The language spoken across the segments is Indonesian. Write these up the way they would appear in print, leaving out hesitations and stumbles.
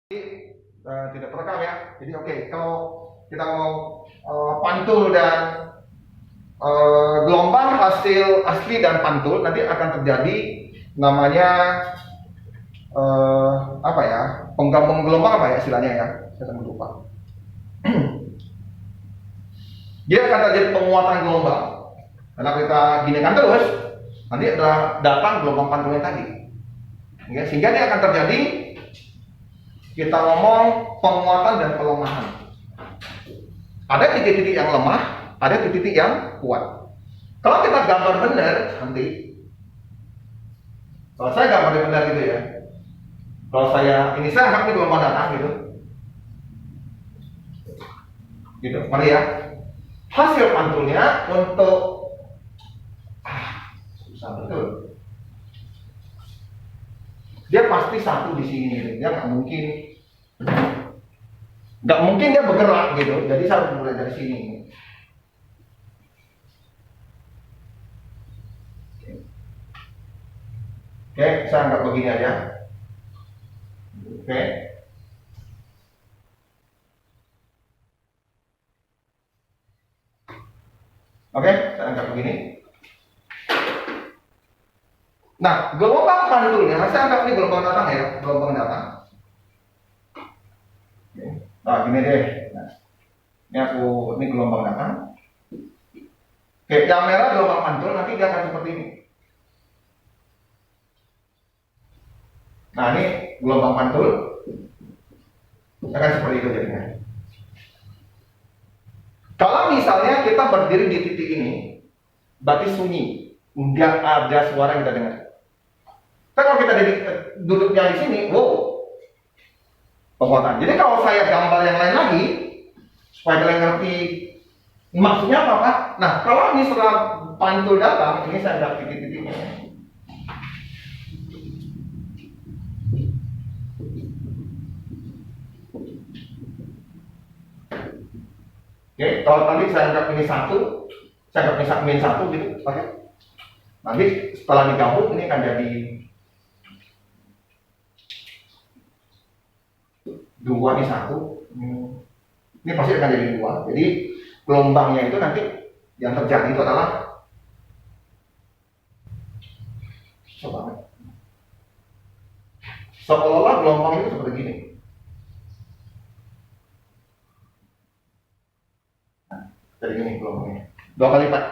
tidak terekam ya. Jadi oke, kalau kita mau pantul dan gelombang hasil asli dan pantul, nanti akan terjadi namanya apa ya, penggabung gelombang apa ya istilahnya ya, saya lupa. Dia akan terjadi penguatan gelombang karena kita ginikan terus, nanti ada datang gelombang pantulnya tadi ya, sehingga dia akan terjadi, kita ngomong penguatan dan pelemahan. Ada titik-titik yang lemah, ada titik-titik yang kuat. Kalau kita gambar benar nanti, kalau saya gambar benar gitu ya, kalau saya ini saya anggap ini gelombang datang gitu, mari ya. Hasil pantulnya untuk susah betul. Dia pasti satu di sini, dia nggak mungkin dia bergerak gitu. Jadi saya harus mulai dari sini. Oke, saya anggap begini aja. Oke. Oke, saya anggap begini. Nah, gelombang pantulnya, saya anggap ini gelombang datang ya, gelombang datang. Nah, gini deh. Nah, ini gelombang datang. Oke, yang merah gelombang pantul, nanti dia akan seperti ini. Nah, ini gelombang pantul, akan seperti itu jadinya. Kalau misalnya kita berdiri di titik ini, berarti sunyi, nggak ada suara yang kita dengar. Tapi kalau kita duduknya di sini, wow, penguatan. Jadi kalau saya gambar yang lain lagi, supaya kalian ngerti maksudnya apa Pak? Nah, kalau ini setelah pantul datang, ini saya ada titik-titiknya. Oke, kalau tadi saya anggap ini satu, saya anggap ini satu gitu, oke. Nanti setelah digabung ini akan jadi dua, ini satu, ini pasti akan jadi dua. Jadi gelombangnya itu nanti yang terjadi itu adalah seolah-olah gelombang itu seperti gini. Jadi gini gelombangnya, dua kali lipat.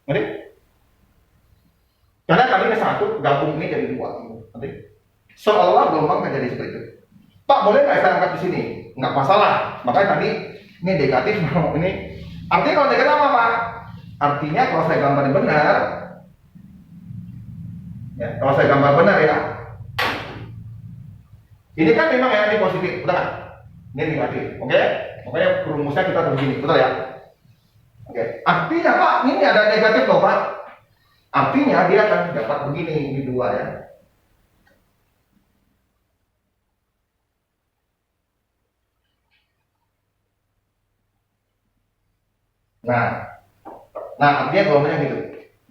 Ngerti? Karena kali ini satu, gabung ini jadi dua. Ngerti? Seolah gelombang akan jadi seperti itu. Pak, boleh nggak saya angkat di sini? Nggak masalah. Makanya tadi ini negatif, mau ini. Artinya kalau negatif apa Pak? Artinya kalau saya gambar benar, ya, kalau saya gambar benar ya, ini kan memang ya ini positif, betul kan? Ini negatif, oke? Makanya rumusnya kita begini, betul ya? Oke, artinya Pak, ini ada negatif loh Pak. Artinya dia akan dapat begini, ini dua ya. Nah artinya gelombangnya gitu.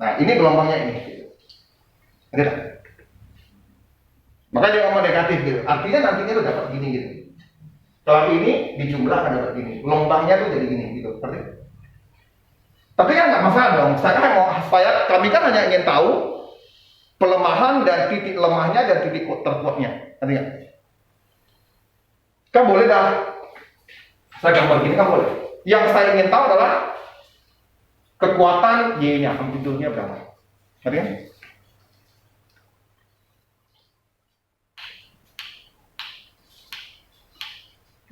Nah ini gelombangnya ini. Gitu. Maka dia ngomong negatif gitu. Artinya nantinya tuh dapat gini gitu. Kalau ini dijumlah akan dapat gini. Gelombangnya tuh jadi gini gitu. Seperti itu. Tapi kan nggak masalah dong. Saya kan mau supaya kami kan hanya ingin tahu pelemahan dan titik lemahnya dan titik terkuatnya. Artinya kan boleh dah. Saya gambar gini kan boleh. Yang saya ingin tahu adalah kekuatan Y-nya, amplitudenya berapa. Ngerti kan?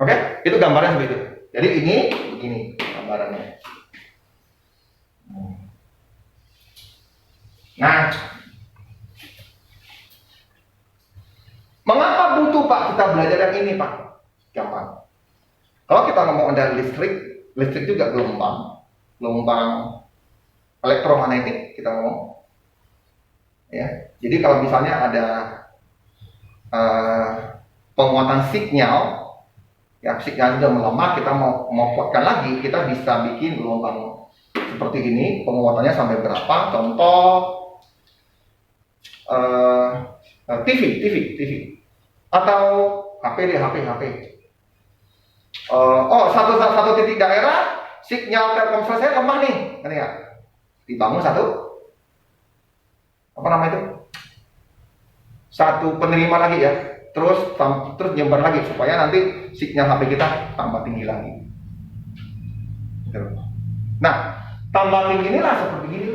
Oke, itu gambarnya seperti itu. Jadi ini begini gambarannya. Nah, mengapa butuh Pak kita belajar yang ini Pak? Gampang. Kalau kita ngomong ada listrik juga gelombang elektromagnetik kita ngomong. Ya, jadi kalau misalnya ada penguatan sinyal, ya sinyal sudah melemah, kita mau kuatkan lagi, kita bisa bikin gelombang seperti ini, penguatannya sampai berapa? Contoh TV atau HP deh, HP. Satu titik daerah sinyal Telkomsel saya lemah nih, ngerti nggak? Dibangun satu penerima lagi ya, terus nyebar lagi supaya nanti sinyal HP kita tambah tinggi lagi. Nah, tambah tinggi inilah seperti ini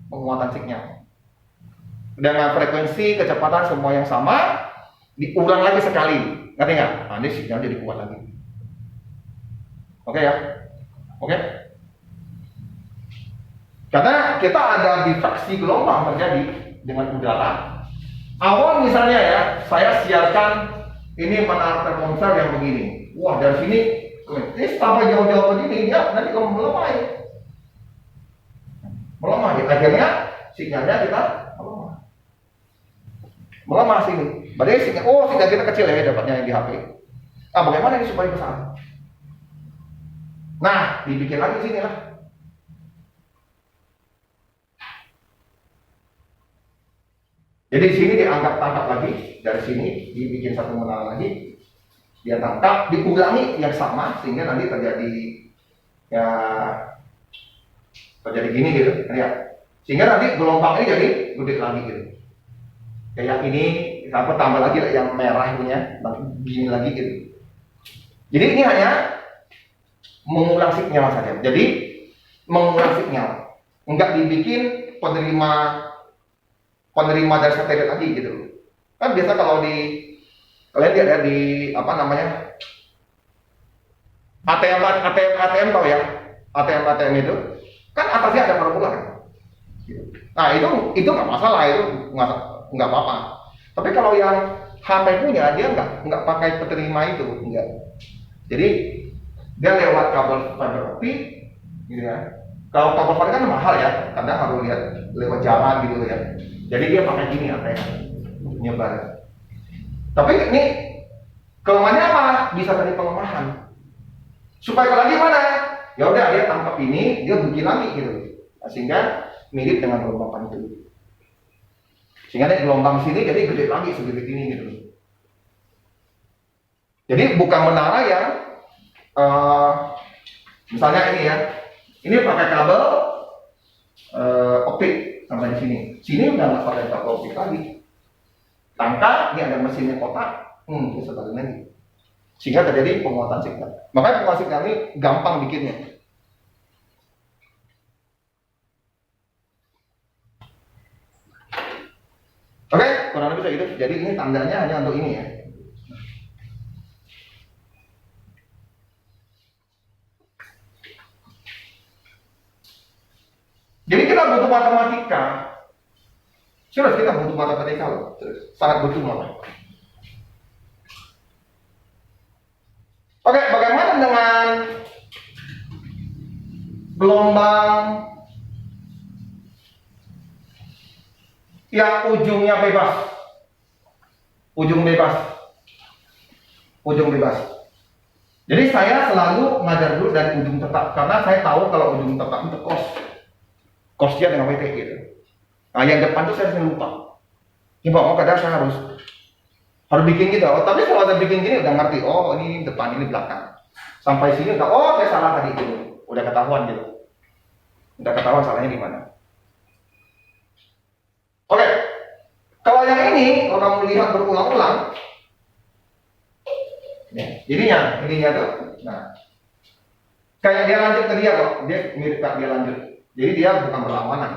penguatan sinyal dengan frekuensi kecepatan semua yang sama, diulang lagi sekali, ngerti nggak? Nah, ini sinyal jadi kuat lagi. Oke ya, oke. Karena kita ada difraksi gelombang terjadi dengan udara. Awal misalnya ya, saya siarkan ini menara Telkomsel yang begini. Wah, dari sini sampai jauh-jauh begini, ya nanti kalau melemah ya. Akhirnya sinyalnya kita melemah sini. Berarti sinyal kita kecil ya dapatnya yang di HP. Bagaimana ini supaya besar? Nah, dibikin lagi sini lah. Jadi sini diangkat tangkap lagi, dari sini dibikin satu menara lagi, dia tangkap, diulangi yang sama sehingga nanti terjadi gini gitu, ya. Sehingga nanti gelombang ini jadi gede lagi gitu. Kayak ini, tambah lagi yang merah punya, begini lagi gitu. Jadi ini hanya mengulang sinyal saja. Jadi mengulang sinyal, enggak dibikin penerima dari satelit lagi gitu. Kan biasa kalau kalian lihat di ATM tahu ya? ATM itu kan atasnya ada parabola kan. Nah, itu nggak masalah, itu nggak apa-apa. Tapi kalau yang HP punya, dia nggak pakai penerima itu, enggak. Jadi dia lewat kabel fiber optik gitu ya. Kalau kabel fiber kan mahal ya, kadang harus lihat lewat jalan gitu ya. Jadi dia pakai gini ATM untuk nyebar. Tapi ini kelemahannya apa? Bisa dari pelemahan. Supaya kalau gimana? Ya udah, dia tangkap ini, dia bikin lagi gitu. Sehingga mirip dengan gelombang itu. Sehingga dari gelombang sini jadi gede lagi segede ini gitu. Jadi bukan menara yang misalnya ini ya. Ini pakai kabel optik sampai di sini. Sini udah nggak pakai kabel optik lagi. Tangkap, ini ada mesinnya kotak, bisa balik lagi. Sehingga terjadi penguatan signal. Makanya penguatan signal ini gampang bikinnya. Oke, kurang lebih segitu. Jadi ini tandanya hanya untuk ini ya. Jadi kita butuh matematika. Serius, kita butuh matematika loh. Sangat butuh malah. Oke, bagaimana dengan gelombang yang ujungnya bebas? Ujung bebas. Jadi saya selalu ngajar dulu dari ujung tetap, karena saya tahu kalau ujung tetap itu kosnya dengan WT gitu. Nah, yang depan tuh saya sering lupa. Kadang saya harus bikin gitu. Tapi kalau ada bikin gini udah ngerti. Oh, ini depan, ini belakang. Sampai sini udah, saya salah tadi gitu. Udah ketahuan gitu. Udah ketahuan salahnya di mana. Oke. Kalau yang ini, kalau kamu lihat berulang-ulang, ininya tuh. Nah, kayak dia lanjut ke dia kok. Dia mirip kayak dia lanjut. Jadi dia bukan berlawanan.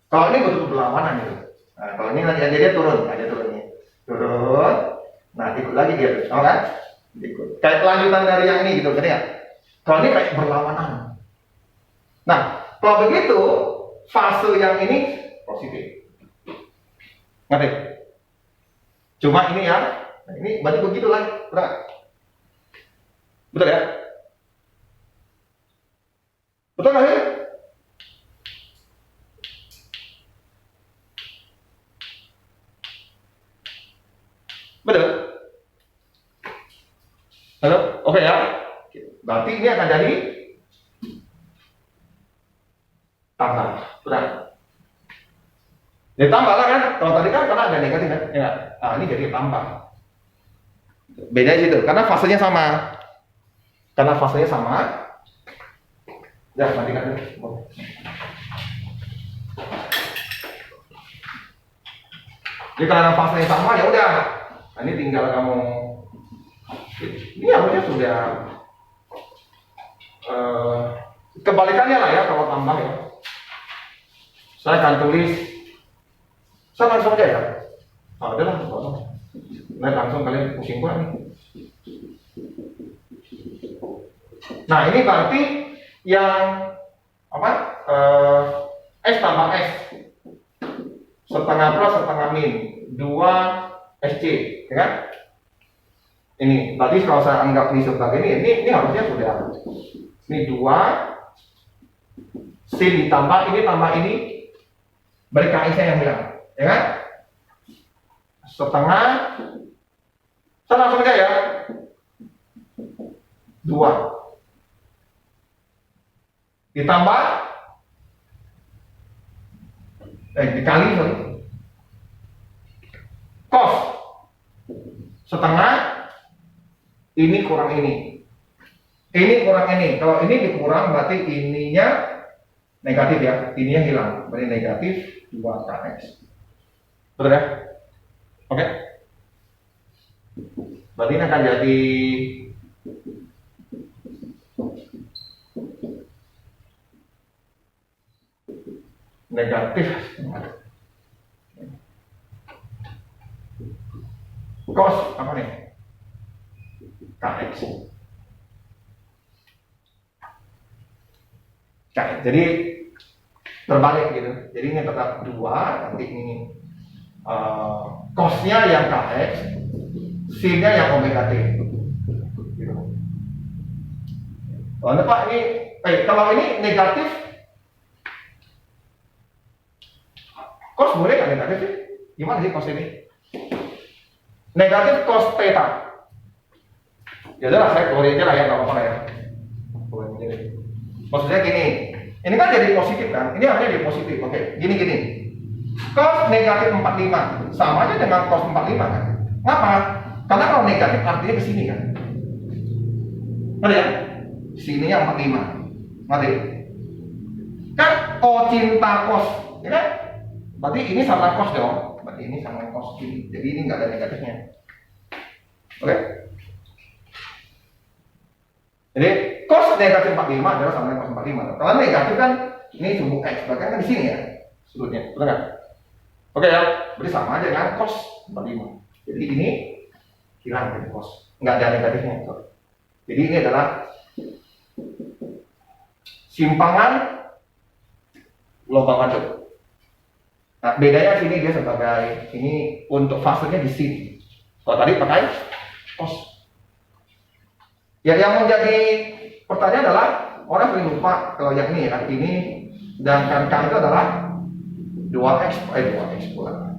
Kalau ini betul berlawanan gitu. Nah, kalau ini nanti dia turun, ada turunnya. Turun. Nah, ikut lagi dia. Tahu kan? Ikut. Kayak kelanjutan dari yang ini gitu, kan ya? Kalau ini kayak berlawanan. Nah, kalau begitu fase yang ini positif. Ngerti? Cuma ini ya, ini berarti begitulah, betul? Betul ya? Betul nggak sih? Betul? Halo? Oke ya? Berarti ini akan jadi tambah. Betul? Jadi tambah lah kan, kalau tadi kan karena ada negatif kan, ya nggak? Nah ini jadi tambah. Beda di situ, karena fasenya sama. Karena fasenya sama. Ya, matikan dulu. Jadi karena fasenya sama ya udah. Nah, ini tinggal kamu. Ini harusnya sudah kebalikannya lah ya kalau tambah ya. Saya akan tulis. Saya langsung aja ya. Oh, udah lah, langsung kalian pusing pula nih. Nah ini berarti yang apa? S tambah S setengah plus setengah min 2 SC, ya kan? Ini berarti kalau saya anggap ini sebagai ini harusnya sudah ini 2 C ditambah ini tambah ini beri KI-nya yang hilang, ya kan? Setengah, saya langsung aja ya, 2 ditambah dikali sorry cos setengah ini kurang ini kurang ini. Kalau ini dikurang berarti ininya negatif ya, ininya hilang, berarti negatif 2kx. Betul ya? Oke. Berarti ini akan jadi negatif cos apa nih? Kx. Jadi terbalik gitu. Jadi ini tetap 2, nanti ini cosnya yang kx, sin-nya yang omega t. Gitu. Oh, nah, Pak, ini kalau ini negatif cos boleh nggak negatif sih? Gimana sih cos ini? Negatif cos theta. Ya udah saya keluarin aja lah ya, nggak apa-apa ya. Maksudnya gini, ini kan jadi positif kan? Ini harusnya jadi positif. Oke, gini. Cos negatif 45 sama aja dengan cos 45 kan? Ngapa? Karena kalau negatif artinya ke sini kan? Ngerti ya? Sininya 45. Ngerti? Kan cinta cos, ya kan? Berarti ini sama cos dong. Berarti ini sama cos ini. Jadi ini nggak ada negatifnya. Oke? Jadi cos negatif 45 adalah sama dengan cos 45. Kalau negatif kan ini sumbu x, bahkan kan di sini ya sudutnya, betul nggak? Oke ya, berarti sama aja dengan cos 45. Jadi ini hilang dari cos, nggak ada negatifnya. Jadi ini adalah simpangan lubang waduk. Nah, bedanya sini dia sebagai ini untuk fasenya di sini. Kalau tadi pakai cos. Ya, yang menjadi pertanyaan adalah orang sering lupa kalau yang ini ya, ini dan kan itu adalah 2x pula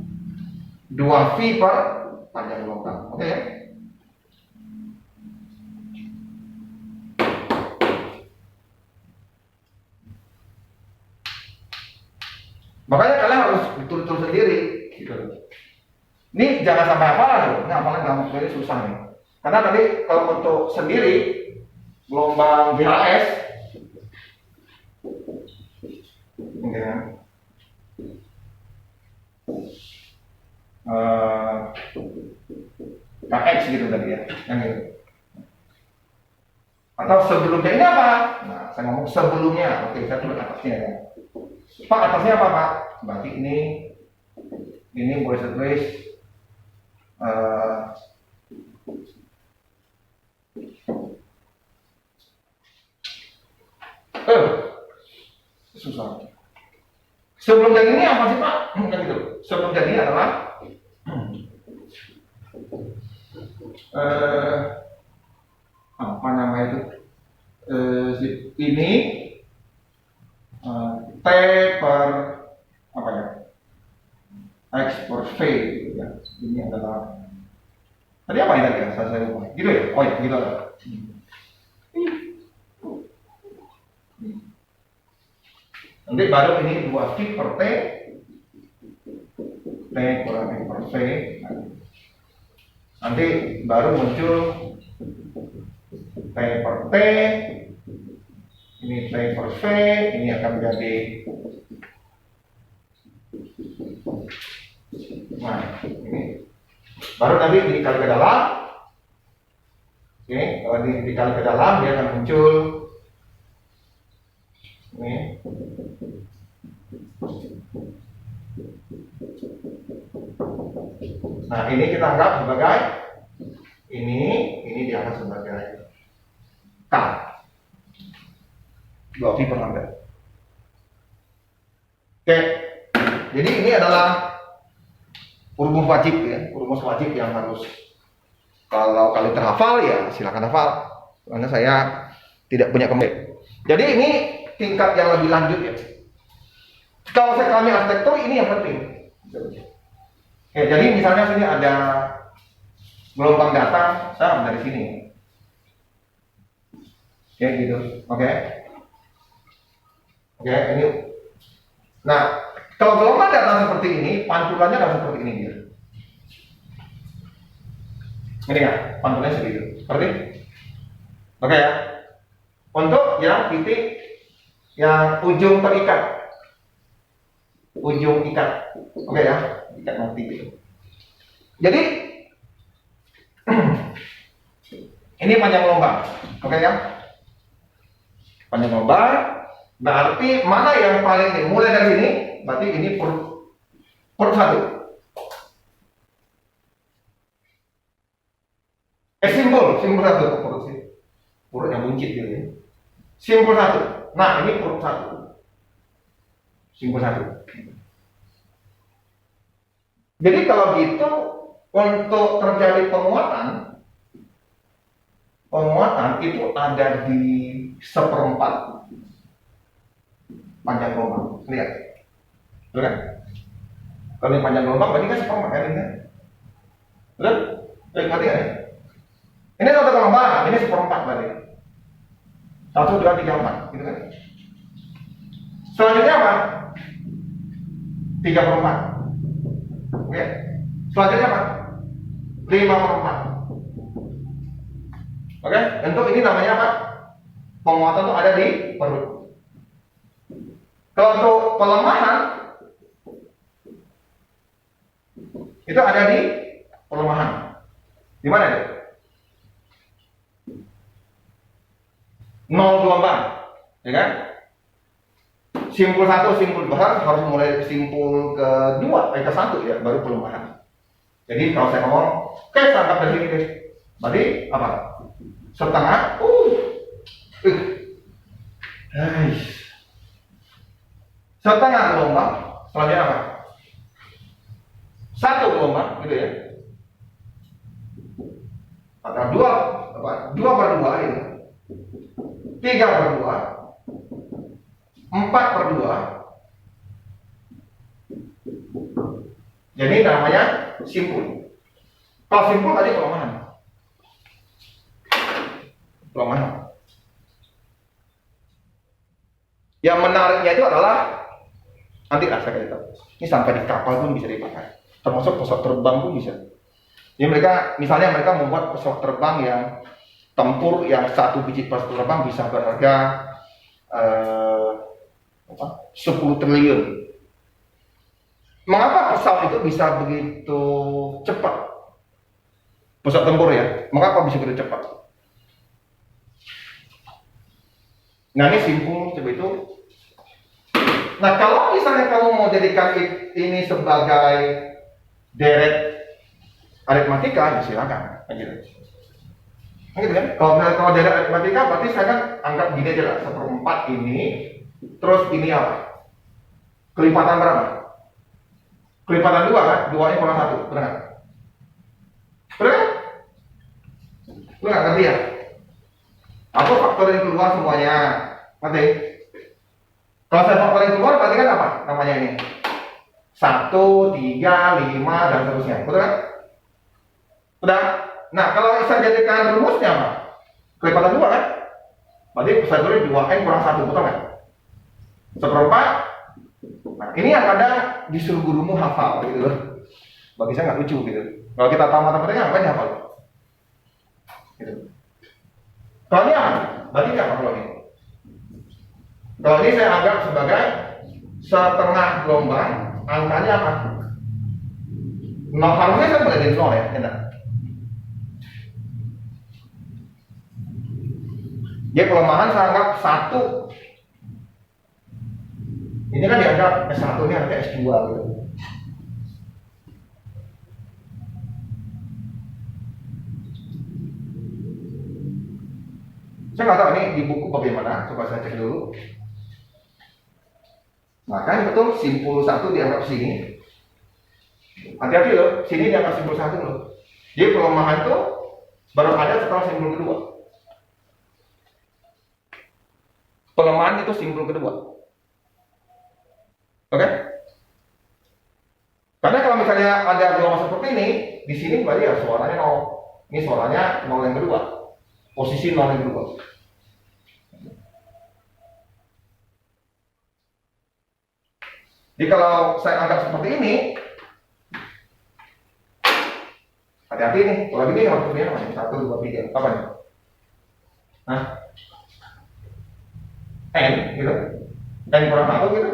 2v per panjang logam. Oke ya. Makanya kalian harus betul-betul sendiri gitu. Ini jangan sampai hafalan loh, ini hafalan gampang sekali, susah nih. Karena tadi kalau untuk sendiri gelombang VHS ya, KX gitu tadi ya, yang gitu. Atau sebelumnya ini apa? Nah, saya ngomong sebelumnya, oke, saya tulis atasnya ya. Pak, atasnya apa Pak? Berarti ini boleh saya tulis susah. Sebelum dan ini apa sih Pak? Kan gitu. Sebelum dan ini adalah apa namanya itu? Ini T per apa ya? X per V gitu ya. Ini adalah tadi apa ini tadi ya? Saya lupa. Gitu ya? Oh ya, gitu lah. Nanti baru ini 2V per T kurang N per V. Nanti baru muncul T per T. Ini T per V. Ini akan menjadi, nah ini baru nanti dikali ke dalam. Oke, kalau dikali ke dalam dia akan muncul ini. Nah, ini kita anggap sebagai ini dianggap sebagai K. Berarti penanda. Oke. Jadi ini adalah rumus wajib ya, rumus wajib yang harus kalau kalian terhafal ya silakan hafal. Karena saya tidak punya kemampuan. Jadi ini tingkat yang lebih lanjut ya. Kalau kami arsitektur ini yang penting. Oke, jadi misalnya sini ada gelombang datang, dari sini. Oke, gitu. Oke. Oke, ini. Nah, kalau gelombang datang seperti ini, pantulannya harus seperti ini dia. Ini ya, pantulannya segitu. Seperti? Oke ya. Untuk yang titik yang ujung terikat. Ujung ikat. Oke ya, ikat mati gitu. Jadi ini panjang gelombang. Oke ya. Panjang gelombang berarti mana yang paling ini? Mulai dari sini, berarti ini per satu. Simpul satu perut sih. Perut yang buncit gitu ya. Simpul satu. Nah, ini perut satu. Simpul satu. Jadi kalau gitu untuk terjadi penguatan itu ada di 1/4 panjang gelombang. Lihat, betul kan? Kalau ini panjang gelombang berarti kan 1/4 kan ini kan? Betul? Berarti kan ya? Ini satu gelombang, ini 1/4 berarti. 1, 2, 3, 4, gitu kan? Selanjutnya apa? 3/4. Oke. Selanjutnya apa? 5/4. Oke, untuk ini namanya apa? Penguatan itu ada di perut. Kalau untuk pelemahan itu ada di pelemahan. Di mana itu? 0 gelombang, ya kan? Simpul 1, simpul 2 harus mulai simpul kedua, ke 1 ya, baru pelemahan. Jadi kalau saya ngomong, oke, tangkap dari sini deh. Berarti apa? Setengah. Setengah gelombang. Selanjutnya apa? 1 gelombang, gitu ya. Atau 2/2 ini. 3/2. 4/2. Jadi namanya simpul. Kalau simpul tadi pelemahan. Yang menariknya itu adalah nanti saya kasih tahu. Ini sampai di kapal pun bisa dipakai. Termasuk pesawat terbang pun bisa. Jadi misalnya mereka membuat pesawat terbang yang tempur yang 1 biji pesawat terbang bisa berharga 10 triliun. Mengapa pesawat itu bisa begitu cepat? Pesawat tempur ya. Mengapa bisa begitu cepat? Nah, ini simpul seperti itu. Nah, kalau misalnya kamu mau jadikan ini sebagai deret aritmatika, ya silakan. Gitu kan? Kalau deret aritmatika berarti saya kan anggap gini aja lah, 1/4 ini, terus ini apa? Kelipatan berapa? Kelipatan 2 kan? 2 kurang 1, benar kan? Benar kan? Lu nggak ngerti ya? Aku faktorin keluar semuanya, ngerti? Kalau saya faktorin keluar berarti kan apa? Namanya ini 1, 3, 5 dan seterusnya, betul kan? Udah? Nah, kalau saya jadikan rumusnya apa? Kelipatan 2 kan? Berarti saya tulis 2n kurang 1, betul kan? 1/4. Nah, ini yang kadang disuruh gurumu hafal gitu loh. Bagi saya nggak lucu gitu. Kalau kita tahu matematika ngapain dihafal? Gitu. Kalau ini apa? Berarti ini apa kalau ini? Kalau ini saya anggap sebagai setengah gelombang, angkanya apa? Nol, harusnya saya boleh jadi nol ya, enak. Dia pelemahan saya anggap 1. Ini kan dianggap S1 ini ada S2 gitu. Saya nggak tahu ini di buku bagaimana, coba saya cek dulu. Nah kan betul simpul 1 dianggap sini. Hati-hati loh, sini dianggap simpul 1 loh. Jadi pelemahan itu baru ada setelah simpul kedua. Pelemahan itu simpul kedua. Oke? Karena kalau misalnya ada gelombang seperti ini, di sini berarti ya suaranya 0. Ini suaranya 0 yang kedua. Posisi 0 yang kedua. Jadi kalau saya anggap seperti ini, hati-hati nih, kalau gini harus punya namanya 1, 2, 3, apa nih? Hah? N gitu? N kurang 1 gitu?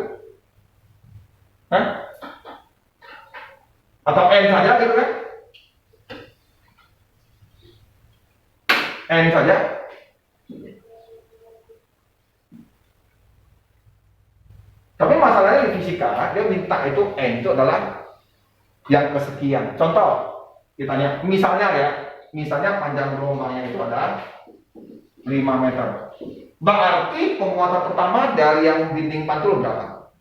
Hah? Atau N saja gitu kan? N saja? Tapi masalahnya di fisika, dia minta itu N itu adalah yang kesekian. Contoh, ditanya, misalnya panjang gelombangnya itu adalah 5 meter. Berarti penguatan pertama dari yang dinding pantul berapa?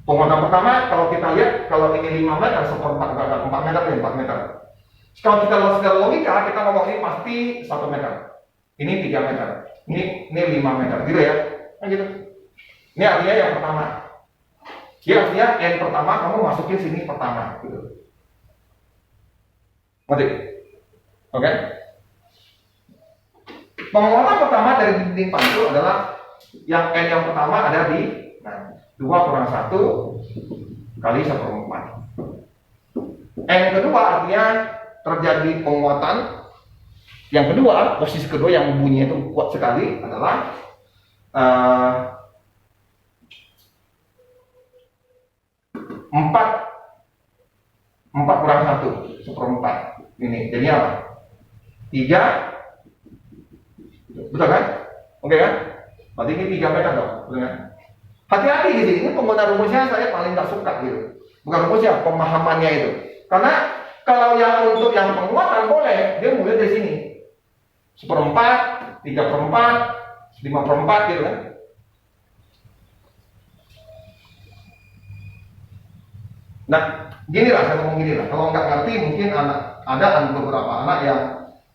Penguatan pertama kalau kita lihat, kalau ini 5 meter, 4 meter, 4 meter. Kalau kita secara logika, kita ngomong ini pasti 1 meter. Ini 3 meter. Ini 5 meter, gitu ya? Kan gitu. Ini artinya yang pertama. Ini artinya N pertama kamu masukin sini pertama, gitu. Ngerti? Oke? Penguatan pertama dari dinding pantul adalah yang N yang pertama ada di 2 kurang 1 kali 1/4. N kedua artinya terjadi penguatan. Yang kedua, posisi kedua yang bunyinya itu kuat sekali adalah 4 kurang 1 1/4. Ini jadi apa? 3. Betul kan? Oke kan? Berarti ini 3 meter dong, betul kan? Hati-hati di sini, ini penggunaan rumusnya saya paling tak suka gitu. Bukan rumusnya, pemahamannya itu. Karena kalau yang untuk yang penguatan boleh, dia mulai dari sini. 1/4, 3/4, 5/4 gitu kan? Nah, gini lah, saya ngomong gini lah. Kalau nggak ngerti, mungkin ada beberapa anak yang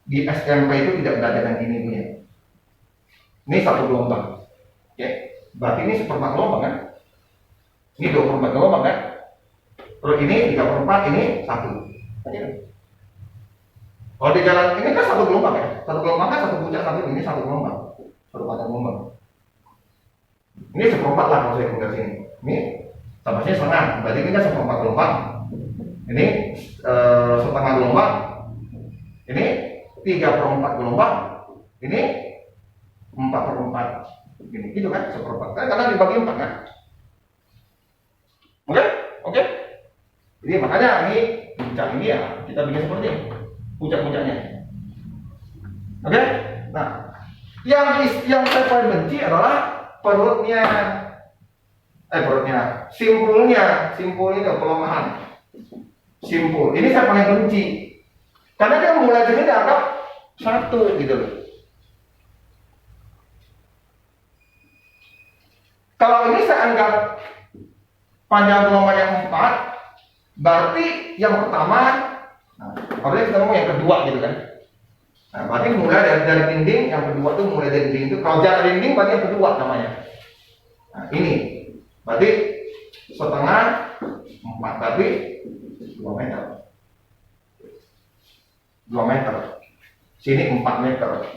di SMP itu tidak belajar dengan gini punya. Ini 1 gelombang. Oke, berarti ini 1/4 gelombang kan? Ini 2/4 gelombang kan? Terus ini 3/4, ini 1. Kalau di jalan ini kan 1 gelombang ya? 1 gelombang kan 1 puncak, 1 ini 1 gelombang. 1 panjang gelombang. Ini 1/4 lah kalau saya punya sini. Ini sama sini setengah, berarti ini kan 1/4 gelombang. Ini setengah gelombang. Ini 3/4 gelombang. Ini 4/4. Gini, gitu kan? 1/4 kan karena dibagi 4 kan? Oke? Jadi makanya ini puncak ini ya kita bikin seperti ini. Puncak-puncaknya. Oke? Nah, yang saya paling benci adalah perutnya, simpulnya pelemahan. Simpul. Ini saya paling benci. Karena dia mulai dari dianggap 1 gitu loh. Kalau ini saya anggap panjang gelombang yang 4, berarti yang pertama, harusnya kita ngomong yang kedua gitu kan. Nah, berarti mulai dari dinding, yang kedua tuh mulai dari dinding itu. Kalau jarak dinding berarti yang kedua namanya. Nah, ini berarti setengah 4, berarti 2 meter. 2 meter. Sini 4 meter.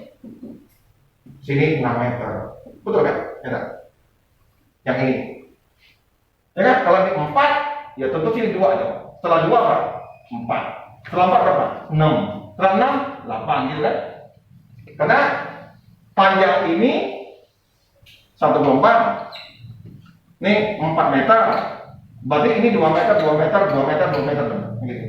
Sini 6 meter. Betul kan? Ya, yang ini. Ya kan? Kalau ini 4, ya tentu sini 2 dong. Setelah 2 apa? 4. Setelah 4 berapa? 6. Setelah 6, 8 gitu kan? Karena panjang ini 1,4. Ini 4 meter. Berarti ini 2 meter, 2 meter, 2 meter, 2 meter gitu.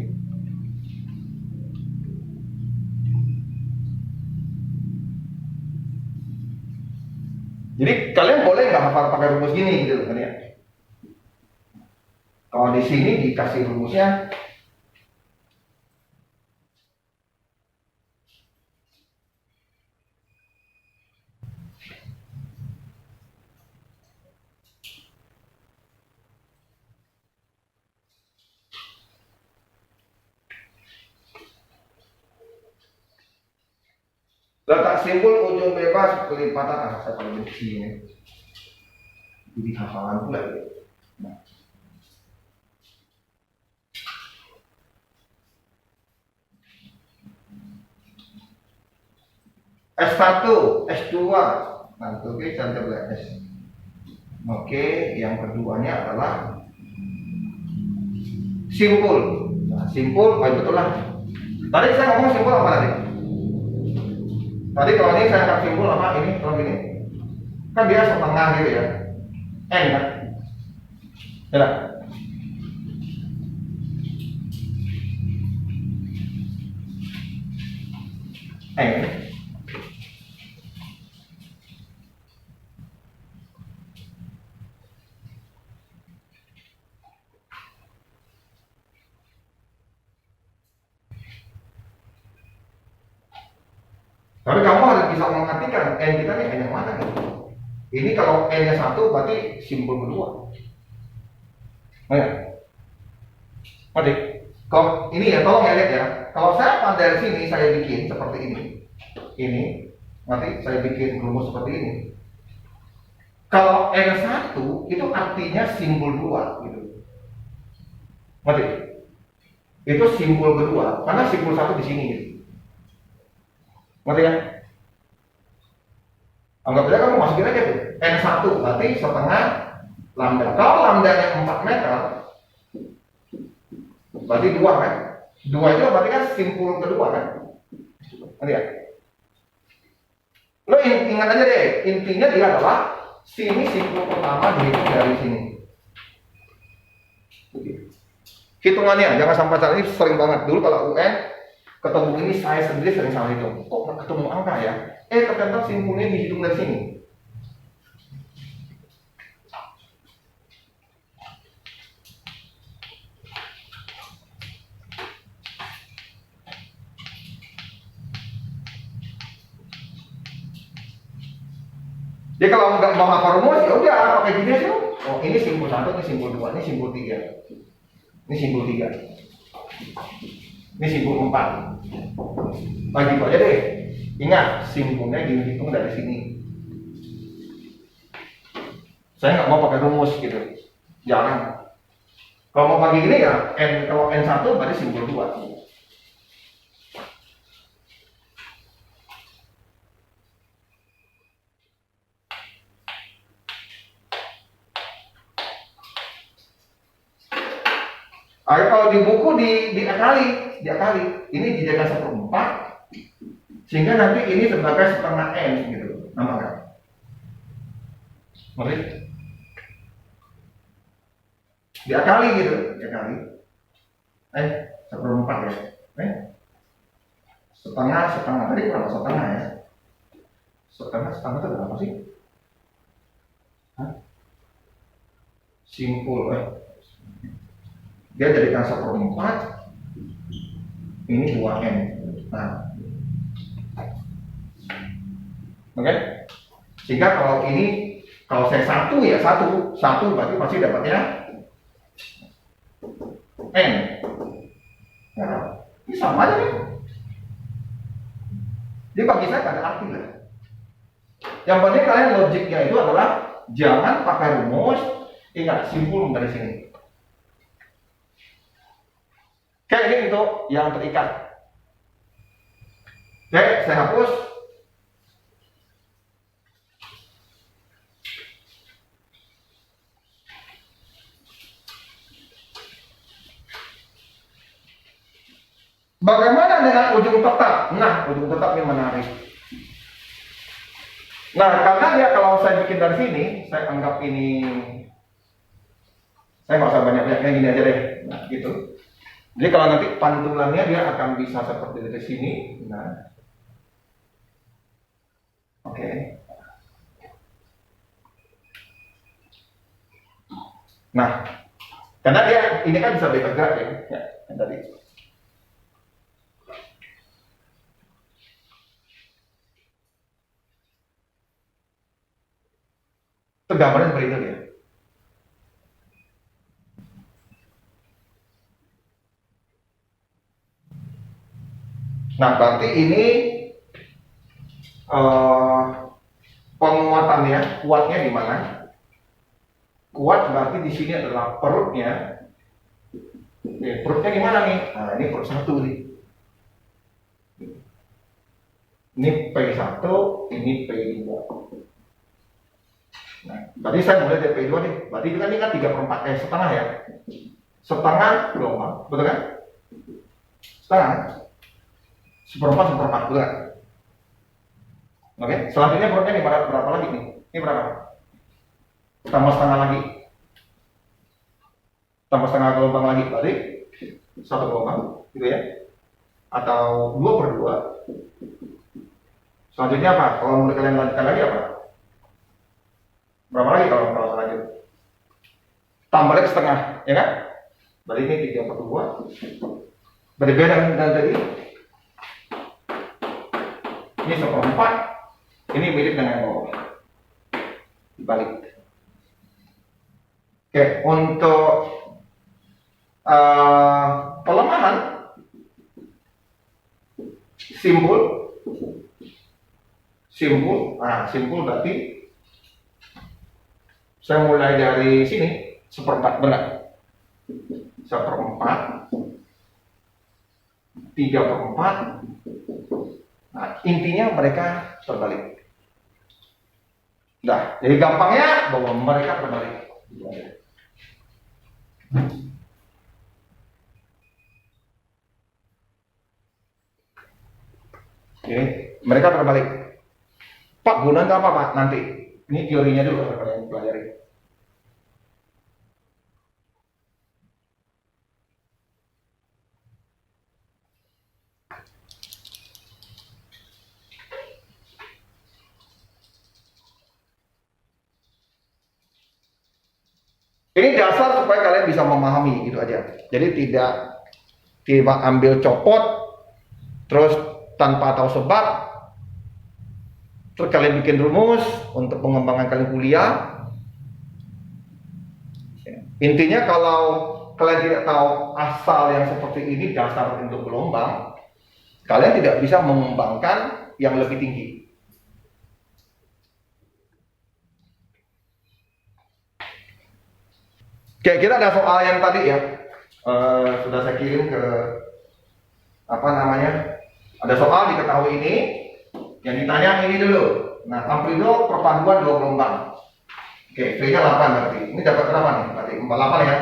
Jadi kalian boleh nggak hafal pakai rumus gini gitu kan ya? Kalau di sini dikasih rumusnya, letak simbol ujung bebas kelipatan. Saya paling benci ini. Jadi hafalan pula gitu. Nah. S1, S2, nah oke, cantik S. Oke, yang keduanya adalah simpul. Nah, simpul, baik betul lah. Tadi saya ngomong simpul apa tadi? Tadi kalau ini saya angkat simpul apa ini? Kalau gini, kan dia setengah gitu ya, N kan? Ya. N. Tapi kamu harus bisa mengartikan N kita nih N yang mana nih? Ini kalau N-nya 1 berarti simpul kedua. Oh ya. Adik, kalau ini ya tolong ya lihat ya. Kalau saya dari sini saya bikin seperti ini. Ini nanti saya bikin rumus seperti ini. Kalau N1 itu artinya simpul 2 gitu. Ngerti? Itu simpul kedua karena simpul 1 di sini gitu. Ngerti ya? Anggap aja kamu masukin aja tuh N1 berarti setengah lambda. Kalau lambdanya 4 meter berarti 2 kan? 2 itu berarti kan simpul kedua kan? Ngerti ya? Lo ingat aja deh, intinya dia adalah sini simpul pertama dihitung dari sini. Hitungannya jangan sampai salah, ini sering banget. Dulu kalau UN ketemu ini saya sendiri sering salah hitung. Kok ketemu angka ya? Ternyata simpulnya dihitung dari sini. Jadi kalau nggak mau hafal rumus ya udah pakai gini aja. Oh ini simpul 1, ini simpul 2, ini simpul 3, ini simpul 3, ini simpul 4. Nah gitu aja deh. Ingat simpulnya dihitung dari sini. Saya nggak mau pakai rumus gitu, jangan. Kalau mau pakai gini ya N, kalau N1 berarti simpul 2. Kalau di buku diakali, ini dijadikan 1/4, sehingga nanti ini sebagai setengah N gitu, namakan. Ngerti? Diakali gitu, diakali. 1/4 ya. Setengah tadi berapa setengah ya? Setengah itu berapa sih? Hah? Simpul dia jadikan 1/4, ini 2N. Nah, oke? Sehingga kalau saya 1 ya 1 berarti pasti dapatnya N. Nah, ini sama aja nih. Jadi bagi saya ada arti lah. Yang penting kalian logiknya itu adalah jangan pakai rumus, ingat simpul dari sini. Kayak ini itu yang terikat. Oke, saya hapus. Bagaimana dengan ujung tetap? Nah, ujung tetap ini menarik. Nah, karena dia kalau saya bikin dari sini, saya anggap ini, saya nggak usah banyak-banyaknya, gini aja deh. Nah, gitu. Jadi kalau nanti pantulannya dia akan bisa seperti dari sini. Nah, oke. Nah, karena dia ini kan bisa bebas gerak ya, yang tadi. Itu gambarnya seperti itu ya. Nah, berarti ini penguatannya, kuatnya di mana? Kuat berarti di sini adalah perutnya. Oke, perutnya di mana nih? Nah, ini perut satu nih. Ini P1, ini P2. Nah, berarti saya mulai dari P2 nih. Berarti itu kan ini kan 3/4, setengah ya. Setengah gelombang, betul kan? Setengah. 1/4, 1/4, betul kan? Oke, selanjutnya perutnya nih berapa lagi nih? Ini berapa? Tambah setengah lagi. Tambah setengah gelombang lagi, berarti 1 gelombang, gitu ya. Atau 2/2. Selanjutnya apa? Kalau menurut kalian lanjutkan lagi apa? Berapa lagi kalau lanjut? Tambah lagi setengah, ya kan? Berarti ini 3/2. Berarti beda dengan tadi. Ini 1/4. Ini mirip dengan bawah. Dibalik. Oke, untuk pelemahan simpul. Simpul berarti saya mulai dari sini 1/4 benar. 1/4, 3/4. Nah, intinya mereka terbalik. Nah, jadi gampangnya bahwa mereka terbalik. Ini mereka terbalik. Pak, gunanya apa Pak? Nanti ini teorinya dulu kalau kalian pelajari. Ini dasar supaya kalian bisa memahami gitu aja. Jadi tidak ambil copot terus tanpa tahu sebab, terus kalian bikin rumus untuk pengembangan kalian kuliah. Intinya kalau kalian tidak tahu asal yang seperti ini, dasar untuk gelombang, kalian tidak bisa mengembangkan yang lebih tinggi. Kayak kita ada soal yang tadi ya, sudah saya kirim ke apa namanya, ada soal diketahui ini, yang ditanya ini dulu. Nah, amplitudo perpaduan 2 gelombang. Oke, V-nya 8 berarti. Ini dapat berapa nih? Berarti 48 ya.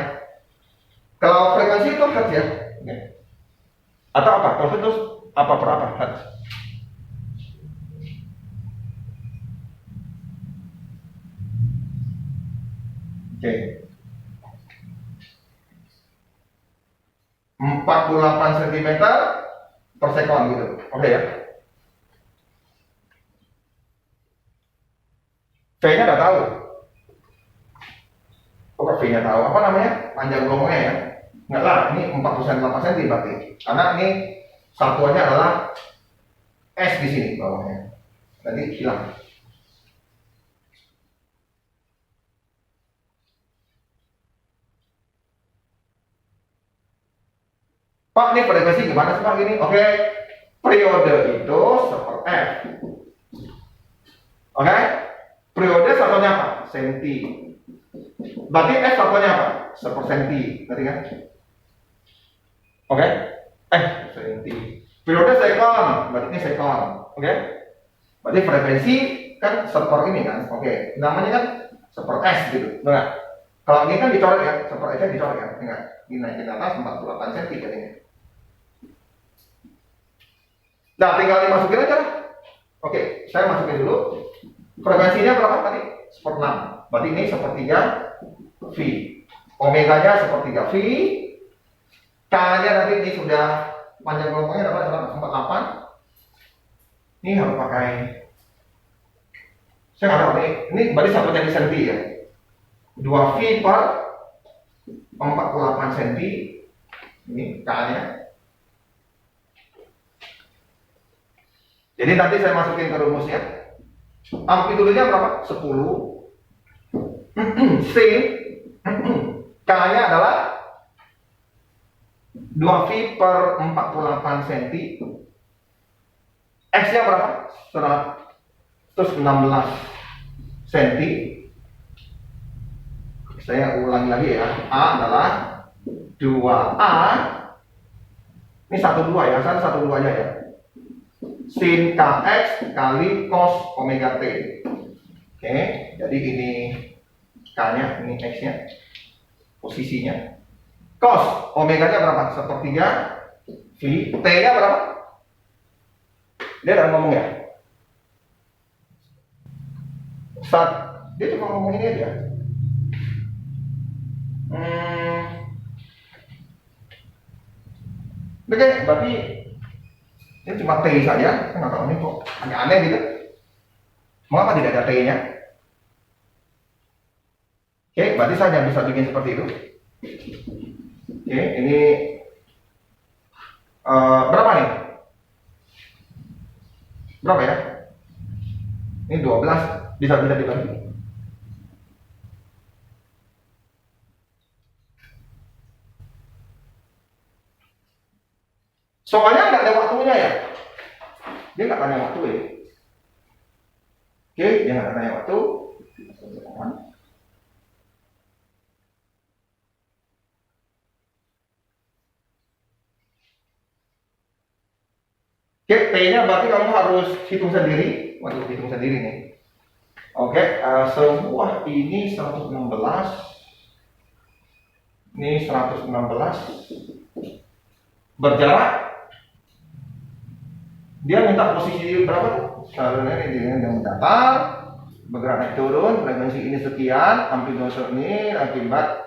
Kalau frekuensi itu hertz ya. Oke. Atau apa? Kalau itu apa per apa? Hertz. Oke. 48 cm per sekon gitu. Oke ya. V-nya udah tahu. Kok V-nya tahu? Apa namanya? Panjang gelombangnya ya. Enggak lah, ini 48 cm berarti. Karena ini satuannya adalah S di sini bawahnya. Nanti hilang. Pak, ini frekuensi gimana sih Pak ini? Oke, periode itu seper F. Oke, periode satunya apa? Senti. Berarti F satunya apa? Seper senti, ngerti kan? Oke, senti. Periode sekon, berarti ini sekon. Oke, berarti frekuensi kan seper ini kan? Oke, namanya kan seper S gitu, benar? Kalau ini kan dicoret ya, seper S-nya dicoret ya, enggak? Ini naikin atas 48 cm katanya. Nah, tinggal dimasukin aja lah. Oke, saya masukin dulu. Frekuensinya berapa tadi? 1/6. Berarti ini sepertiga V. Omeganya sepertiga V. K-nya nanti ini sudah panjang gelombangnya dapat 148. Ini harus pakai. Saya nggak tahu ini berarti satu jadi senti ya. 2 V per 48 senti. Ini K-nya. Jadi nanti saya masukin ke rumusnya. Amplitudenya berapa? 10. C. K-nya adalah 2 V per 48 cm. X-nya berapa? 116 cm. Saya ulangi lagi ya. A adalah 2A. Ini 12 ya, saya 12 aja ya. Sin Kx kali cos omega T. Oke, jadi ini K-nya, ini X-nya, posisinya. Cos omega-nya berapa? 1/3 V. T-nya berapa? Dia udah ngomong ya. Dia cuma ngomong ini aja. Oke, berarti ini cuma T saja. Saya nggak tahu ini kok agak aneh gitu. Mengapa tidak ada T-nya? Oke, berarti saya bisa bikin seperti itu. Oke, ini berapa nih? Berapa ya? Ini 12, bisa dibagi. Soalnya nggak ada waktunya ya. Dia nggak tanya waktu ya. Oke, dia nggak tanya waktu. Oke, T-nya berarti kamu harus hitung sendiri. Waduh, hitung sendiri nih. Oke, semua ini 116. Ini 116. Berjarak. Dia minta posisi berapa tuh? Salurnya ini yang datar, bergerak naik turun, frekuensi ini sekian, amplitude ini akibat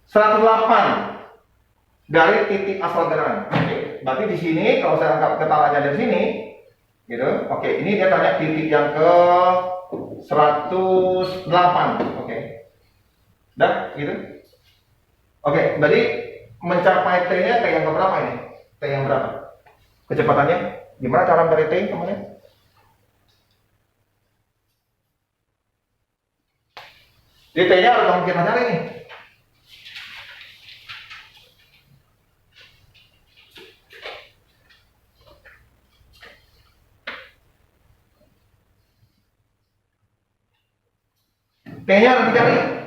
108 dari titik asal gerakan. Oke, berarti di sini kalau saya angkat ketalannya dari sini, gitu. Oke, ini dia tanya titik yang ke 108. Oke, dah, gitu. Oke, berarti mencapai T-nya T yang berapa ini? T yang berapa? Kecepatannya? Gimana cara mencari T kemarin? Di T-nya harus kamu kita cari nih. T-nya harus dicari.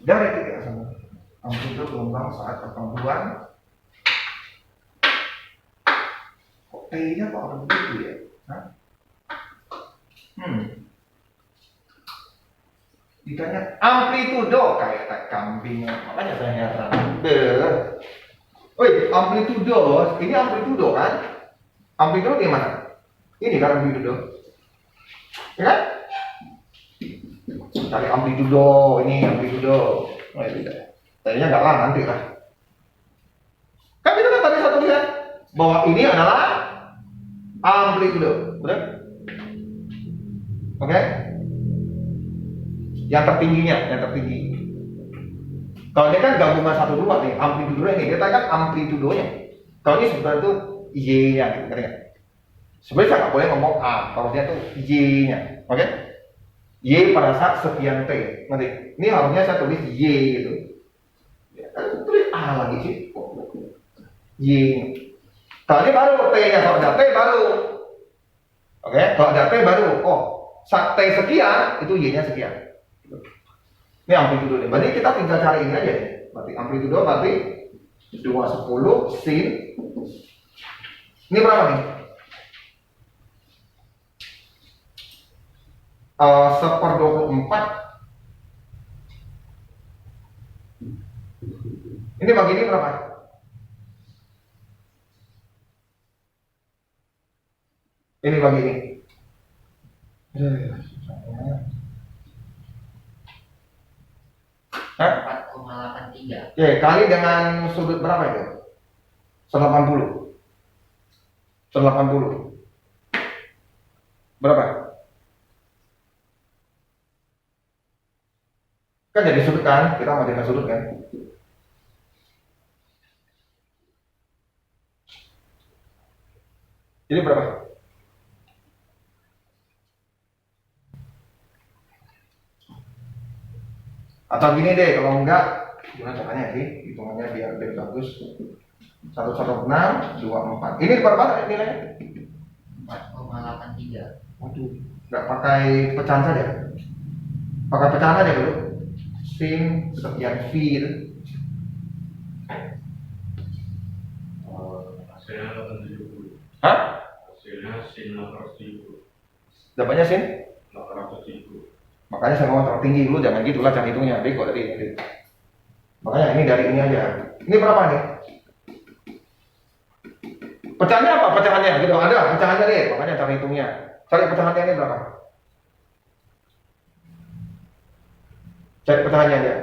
Dari titik asal amplitude gelombang saat pertumbuhan. Kok T-nya kok ada begitu ya? Hah? Ditanya amplitudo kayak tak kambing, makanya saya heran. Woi, amplitudo, ini amplitudo kan? Amplitudo di mana? Ini kan amplitudo, ya kan? Cari amplitudo, ini amplitudo. Oh ya tidak, kayaknya nggak lah nanti lah. Kan kita kan tadi satu lihat bahwa ini adalah amplitudo, betul? Oke? Yang tertingginya, yang tertinggi. Kalau ini kan gabungan 1 2 nih, amplitudonya ini, kita kan amplitudonya. Kalau ini sebenarnya itu Y-nya, gitu, kan? Sebenarnya saya nggak boleh ngomong A, harusnya itu Y-nya, oke? Y pada saat sekian T, nanti. Ini harusnya saya tulis Y gitu. Ya, kan tulis A lagi sih. Y. Kalau ini baru T-nya, kalau ada T baru Oke, kalau ada T baru, oh, saat T sekian, itu Y-nya sekian. Ini amplitudo. Berarti kita tinggal cari ini aja. Berarti amplitudo berarti 210 sin. Ini berapa nih? 1/24. Ini bagi ini berapa? Ini bagi ini. Hah? 4,83. Oke, kali dengan sudut berapa itu? 180. 180. Berapa? Kan jadi sudut kan? Kita mau jadikan sudut kan? Jadi berapa? Atau gini deh, kalau enggak, gimana caranya sih? Hitungannya biar lebih bagus. 116, 24. Ini berapa nilainya? 4,83. Waduh, nggak pakai pecahan saja? Pakai pecahan aja dulu. Sin sekian V gitu. Hasilnya 870. Hah? Hasilnya sin 870. Dapatnya sin? 870. Makanya saya mau tertinggi dulu, jangan gitulah cara hitungnya. Bego tadi. Makanya ini dari ini aja. Ini berapa nih? Pecahannya apa? Pecahannya gitu. Ada pecahannya nih. Makanya cara hitungnya. Cari pecahannya ini berapa? Cari pecahannya aja.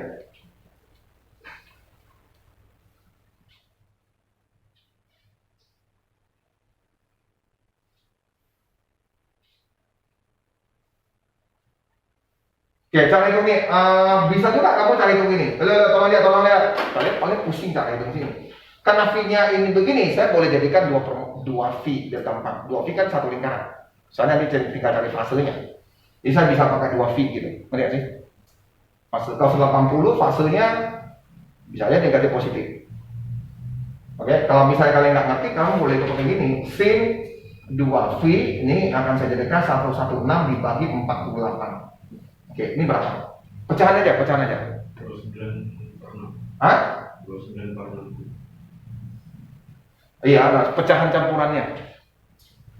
Oke, cara hitung ini. Bisa juga kamu cari hitung ini. Tolong lihat, tolong lihat. Kalian paling pusing cara hitung sini. Karena V-nya ini begini, saya boleh jadikan 2 V delta 4. 2 V kan satu lingkaran. Soalnya ini tinggal cari fasenya. Jadi saya bisa pakai 2 V gitu. Ngerti sih? Fase kalau 180 fasenya bisa aja negatif positif. Oke, kalau misalnya kalian nggak ngerti, kamu boleh pakai gini. Sin 2V ini akan saya jadikan 116 dibagi 48. Oke, ini berapa? Pecahan aja, pecahan aja. 29/6. Hah? 29/6. Iya, ada pecahan campurannya.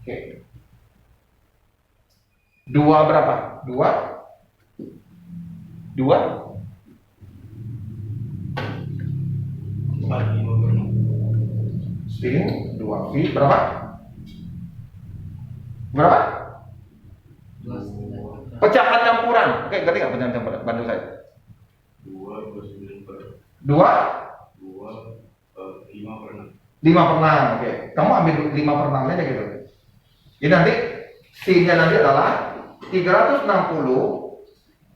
Oke. 2 berapa? 2 sin 2V berapa? Berapa? 29. Pecahan campuran. Oke, ngerti nggak pecahan campuran? Bantu saya. 2 5/6. Oke. Kamu ambil 5/6 aja gitu. Jadi nanti sin-nya nanti adalah 360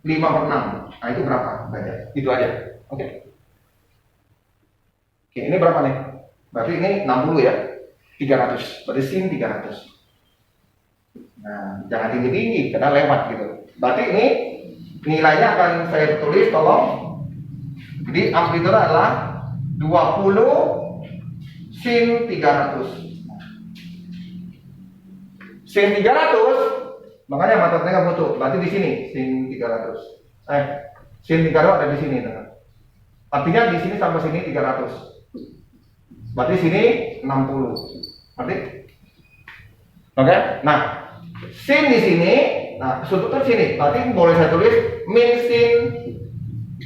5/6. Nah, itu berapa? Banyak. Itu aja. Oke. Oke, ini berapa nih? Berarti ini 60 ya. 300. Berarti sin 300. Nah, jangan tinggi-tinggi karena lewat gitu. Berarti ini nilainya akan saya tulis, tolong. Jadi amplitudo adalah 20 sin 300. Sin 300, makanya matematika butuh. Berarti di sini sin 300. Sin 300 ada di sini, teman. Artinya di sini sampai sini 300. Berarti sini 60. Berarti oke? Nah, sin di sini, nah sudut itu sini. Berarti boleh saya tulis min sin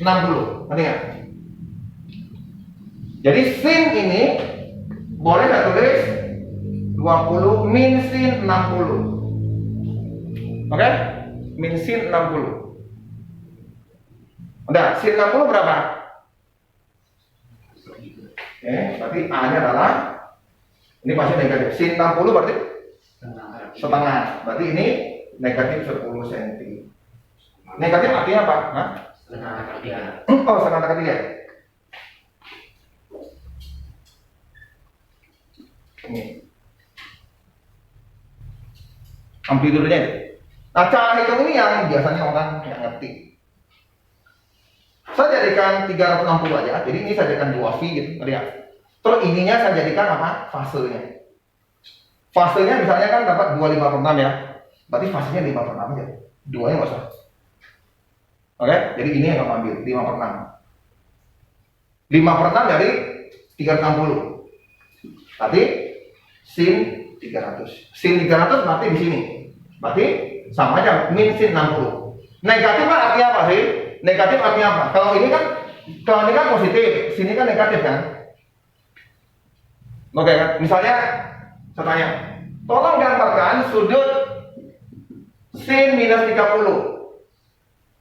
60. Ngerti nggak? Jadi sin ini boleh saya tulis 20 min sin 60. Oke? Min sin 60. Udah, sin 60 berapa? Berarti A-nya adalah ini pasti negatif. Sin 60 berarti setengah. Berarti ini negatif 10 cm. Negatif artinya apa? Hah? Setengah ketiga. Oh, setengah ketiga. Ini amplitudenya. Nah, cara hitung ini yang biasanya orang nggak ngerti. Saya jadikan 360 aja. Jadi ini saya jadikan 2V gitu, lihat. Terus ininya saya jadikan apa? Fasenya. Fasenya misalnya kan dapat 25/6 ya. berarti fasenya 5 per 6 aja. Duanya nggak usah. Oke, jadi ini yang kamu ambil, 5 per 6. 5 per 6 dari 360. Berarti sin 300. Sin 300 berarti di sini. Berarti sama aja, min sin 60. Negatif kan artinya apa sih? Negatif artinya apa? Kalau ini kan positif, sini kan negatif kan? Oke kan? Misalnya saya tanya, tolong gambarkan sudut sin minus 30.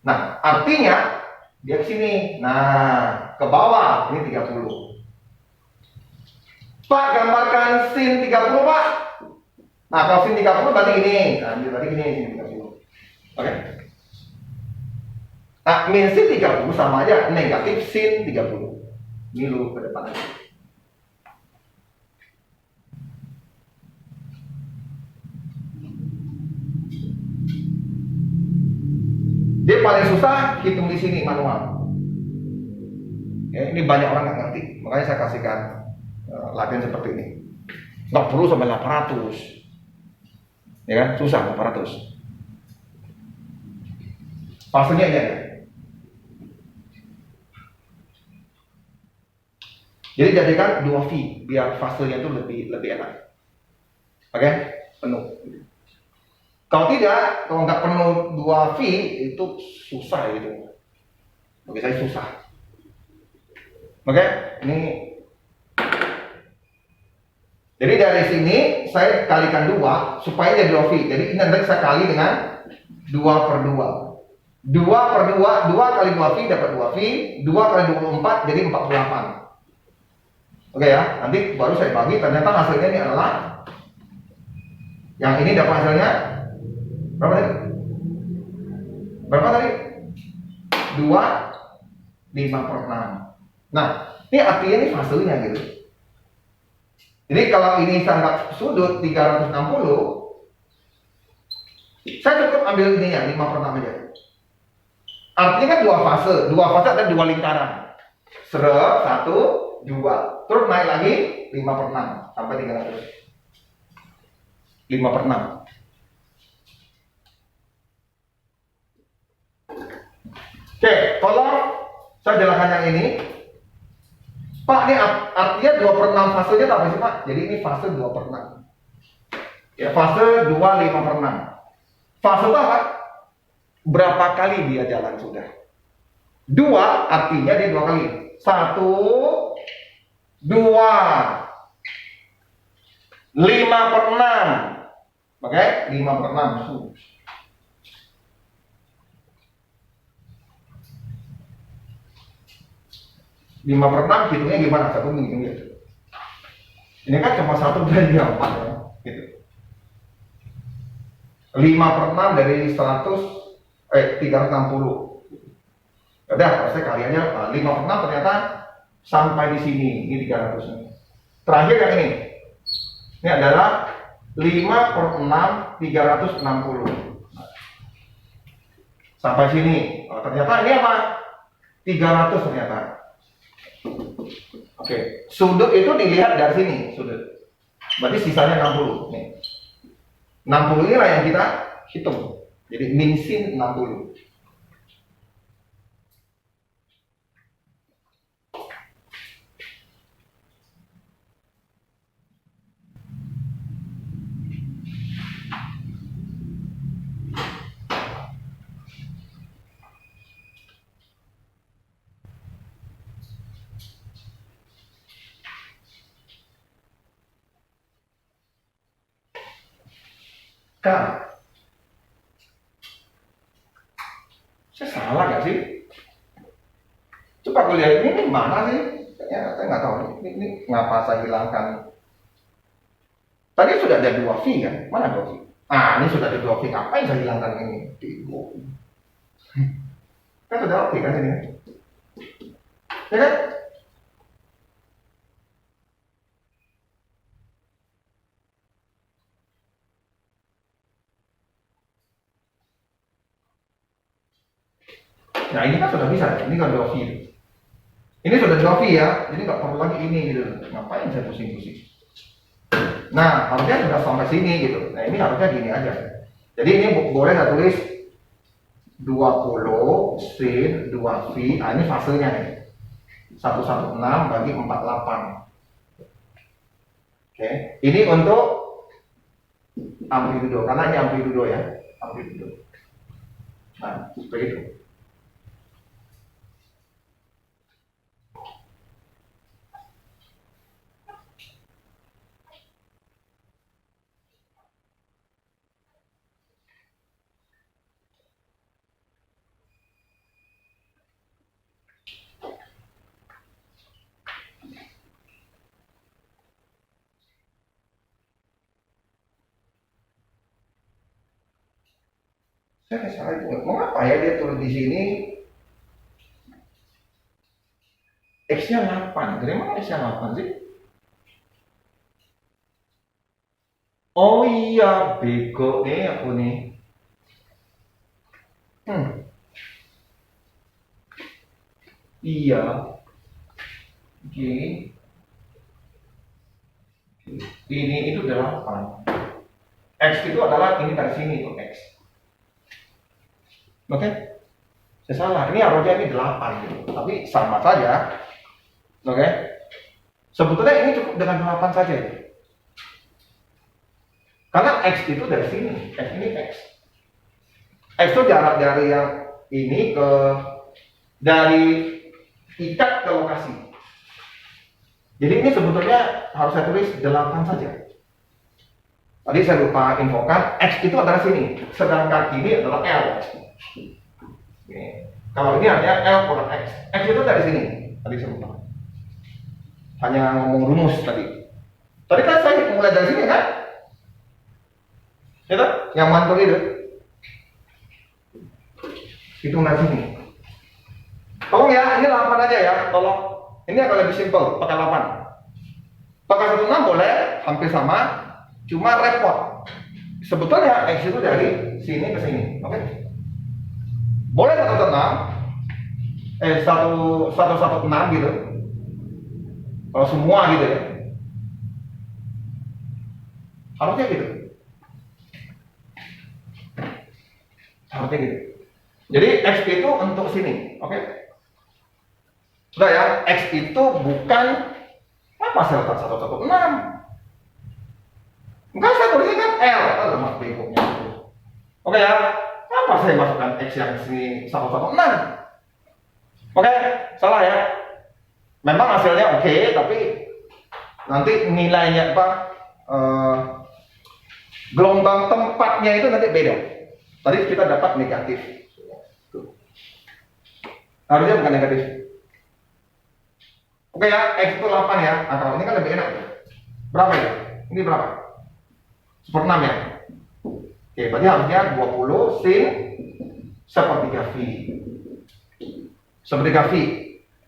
Nah, artinya dia ke sini. Nah, ke bawah ini 30. Pak, gambarkan sin 30, Pak. Nah, kalau sin 30 berarti ini. Nah, berarti ini sin 30. Oke. Nah, min sin 30 sama aja negatif sin 30. Ini lu ke depan aja. Dia paling susah hitung di sini manual. Ya, ini banyak orang nggak ngerti, makanya saya kasihkan latihan seperti ini. Nggak perlu sampai 800, ya kan? Susah 800. Fasenya ini aja. Jadi jadikan 2 V biar fasenya itu lebih enak. Oke, penuh. Kalau tidak, kalau nggak penuh 2 V itu susah gitu. Bagi saya susah. Oke, ini. Jadi dari sini saya kalikan 2 supaya jadi 2 V. Jadi ini nanti saya kali dengan 2 per 2. 2 per 2, 2 kali 2 V dapat 2 V. 2 kali 24 jadi 48. Oke ya, nanti baru saya bagi. Ternyata hasilnya ini adalah yang ini dapat hasilnya berapa tadi? Berapa tadi? 2, 5 per 6. Nah, ini artinya ini fasenya gitu. Jadi kalau ini saya anggap sudut 360, saya cukup ambil ininya 5 per 6 aja. Artinya kan 2 fase. 2 fase ada 2 lingkaran. Seret, 1, 2. Terus naik lagi 5 per 6 sampai 300. 5 per 6. Oke, tolong saya jelaskan yang ini. Pak, ini artinya 2 per 6 fasenya apa sih Pak? Jadi ini fase 2 per 6. Ya, fase 2, 5 per 6. Fase itu apa? Berapa kali dia jalan sudah? 2 artinya dia 2 kali. 1, 2, 5 per 6. Oke, 5 per 6. 5 per 6 hitungnya gimana? Satu menghitung ya. Ini kan cuma 1 dari 4 ya. Gitu. 5 per 6 dari 360. Udah, saya kali aja 5 per 6 ternyata sampai di sini. Ini 300 nih. Terakhir yang ini. Ini adalah 5 per 6 360. Sampai sini. Oh, ternyata ini apa? 300 ternyata. Oke, sudut itu dilihat dari sini, sudut. Berarti sisanya 60. Nih. 60 inilah yang kita hitung. Jadi min sin 60. Saya salah nggak sih? Coba aku lihat ini mana sih? Kayaknya saya nggak tahu. Ini ngapa saya hilangkan? Tadi sudah ada 2 V kan? Mana 2 V? Ah, ini sudah ada 2 V. Ngapain saya hilangkan ini? Kan sudah oke kan ini? Ya kan? Nah ini kan sudah bisa, ini kan 2 V. Ini sudah 2 V ya, jadi nggak perlu lagi ini gitu. Ngapain saya pusing-pusing? Nah harusnya sudah sampai sini gitu. Nah ini harusnya gini aja. Jadi ini boleh saya tulis 20 sin 2V. Nah, ini fasenya nih. 116 bagi 48. Oke, ini untuk amplitudo, karena ini amplitudo ya, amplitudo. Nah, seperti itu. Saya nggak salah itu, mengapa ya dia tulis di sini X-nya 8, dari mana X-nya 8 sih? Oh iya, bego nih aku nih. Iya. Oke. Ini itu 8. X itu adalah ini dari sini tuh X. Oke? Saya salah, ini harusnya ini 8 gitu. Tapi sama saja. Oke? Sebetulnya ini cukup dengan 8 saja. Karena X itu dari sini, X ini X. X itu jarak dari yang ini ke dari ikat ke lokasi. Jadi ini sebetulnya harus saya tulis 8 saja. Tadi saya lupa infokan, X itu adalah sini, sedangkan ini adalah L. Oke. Kalau ini artinya L kurang X. X itu dari sini, tadi saya lupa. Hanya ngomong rumus tadi. Tadi kan saya mulai dari sini kan? Itu yang mantul itu. Hitung dari sini. Tolong ya, ini 8 aja ya, tolong. Ini akan lebih simpel, pakai 8. Pakai 16 boleh, hampir sama, cuma repot. Sebetulnya X itu dari sini ke sini, oke? Boleh 116 gitu. Kalau semua gitu ya. Harusnya gitu. Harusnya gitu. Jadi X itu untuk sini, oke? Sudah ya, X itu bukan apa saya letak 116. Enggak, saya tulisnya kan L, lemak begonya. Oke ya, apa saya masukkan X yang sini 116? Oke, salah ya. Memang hasilnya oke, tapi nanti nilainya apa? Gelombang tempatnya itu nanti beda. Tadi kita dapat negatif. Harusnya bukan negatif. Oke ya, X itu 8 ya. Nah, kalau ini kan lebih enak. Berapa ya? Ini berapa? 1/6 ya? Oke, berarti harusnya 20 sin sepertiga V. Sepertiga V.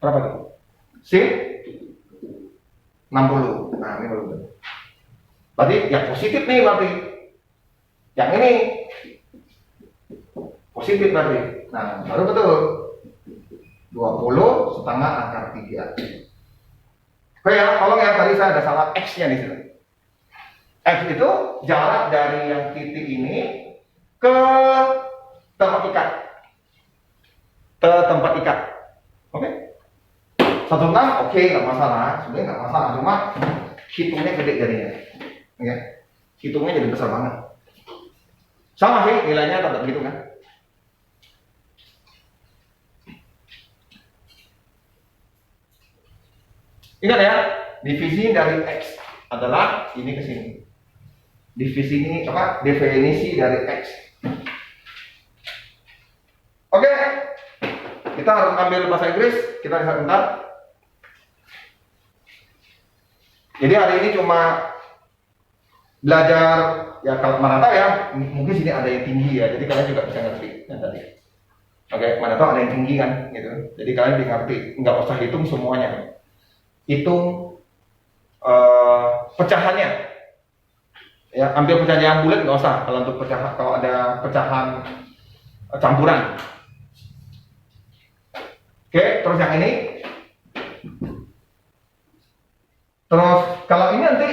Berapa itu? Sin 60. Nah, ini baru. Berarti yang positif nih berarti. Yang ini positif berarti. Nah, baru betul. 20 setengah akar 3. Oke ya, tolong ya, tadi saya ada salah X-nya di sini. X itu jarak dari yang titik ini ke tempat ikat. Ke tempat ikat. Oke? 1/6 oke, nggak masalah. Sebenarnya nggak masalah, cuma hitungnya gede jadinya. Oke? Hitungnya jadi besar banget. Sama sih nilainya tetap begitu kan? Ingat ya, divisi dari X adalah ini ke sini. Divisi ini apa? Definisi dari X. Oke, kita harus ambil bahasa Inggris. Kita lihat bentar. Jadi hari ini cuma belajar ya, kalau mana tahu ya, mungkin sini ada yang tinggi ya. Jadi kalian juga bisa ngerti yang tadi. Oke, mana tahu ada yang tinggi kan, gitu. Jadi kalian bisa ngerti, nggak usah hitung semuanya. Hitung pecahannya. Ya, ambil pecahan yang bulat nggak usah. Kalau untuk pecahan, kalau ada pecahan campuran. Oke, terus yang ini. Terus kalau ini nanti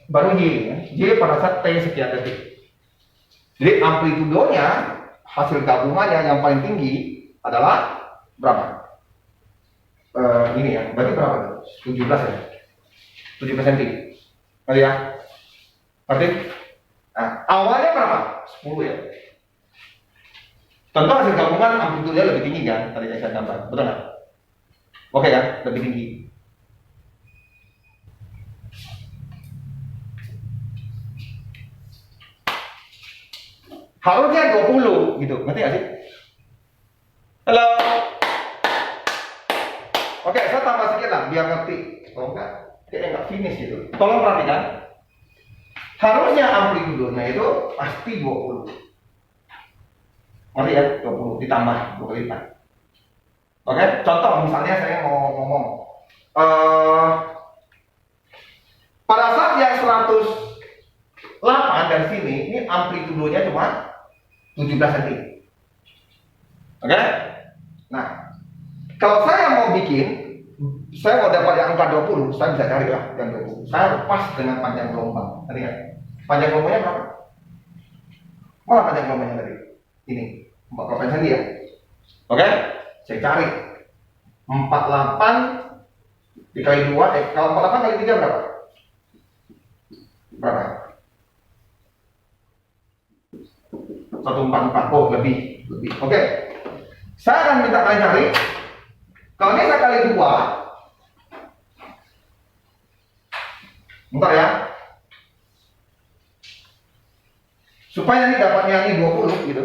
baru Y, Y pada saat T sekian detik. Jadi amplitudonya hasil gabungannya yang paling tinggi adalah berapa? Ini ya, berarti berapa? 17 ya? 17 cm. Berarti ya? Berarti nah, awalnya berapa? 10 ya. Tentu hasil gabungan amplitudenya lebih tinggi kan? Tadi saya gambar, betul nggak? Oke kan? Lebih tinggi. Harusnya 20 gitu, ngerti nggak sih? Halo. Oke, saya tambah sedikit lah biar ngerti. Kalau enggak, kayak nggak finish gitu. Tolong perhatikan. Harusnya amplitudenya itu pasti 20. Ngerti ya? 20 ditambah 2 kali lipat. Oke, contoh misalnya saya mau ngomong pada saat yang 108 dari sini, ini amplitudenya cuma 17 cm. Oke? Nah, kalau saya mau bikin, saya mau dapat yang angka 20, saya bisa cari lah yang 20. Saya pas dengan panjang gelombang. Tadi ya? Panjang gelombangnya berapa? Mana panjang gelombangnya tadi? Ini, 48 cm ya? Oke? Saya cari 48 dikali 2, kalau 48 kali 3 berapa? Berapa? 144, oh lebih. Oke. Saya akan minta kalian cari. Kalau ini saya kali 2, bentar ya. Supaya ini dapatnya ini 20 gitu.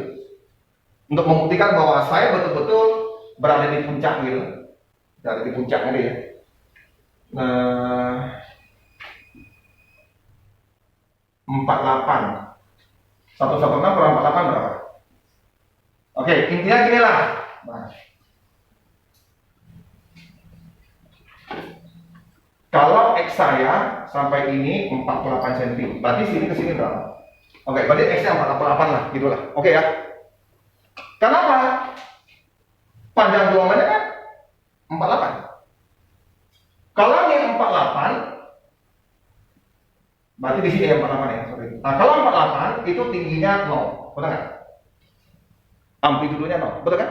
Untuk membuktikan bahwa saya betul-betul berada di puncak gitu. Berada di puncak ini ya. 48. 116 kurang 48 berapa? Oke, intinya gini lah. Nah. Kalau X saya sampai ini 48 cm, berarti sini ke sini berapa? Oke, berarti X nya 48 lah, gitulah. Oke ya. Kenapa? Panjang gelombangnya kan 48. Kalau ini 48, berarti di sini ya 48 ya. Sorry. Nah, kalau 48 itu tingginya 0, betul nggak? Amplitudenya 0, betul kan?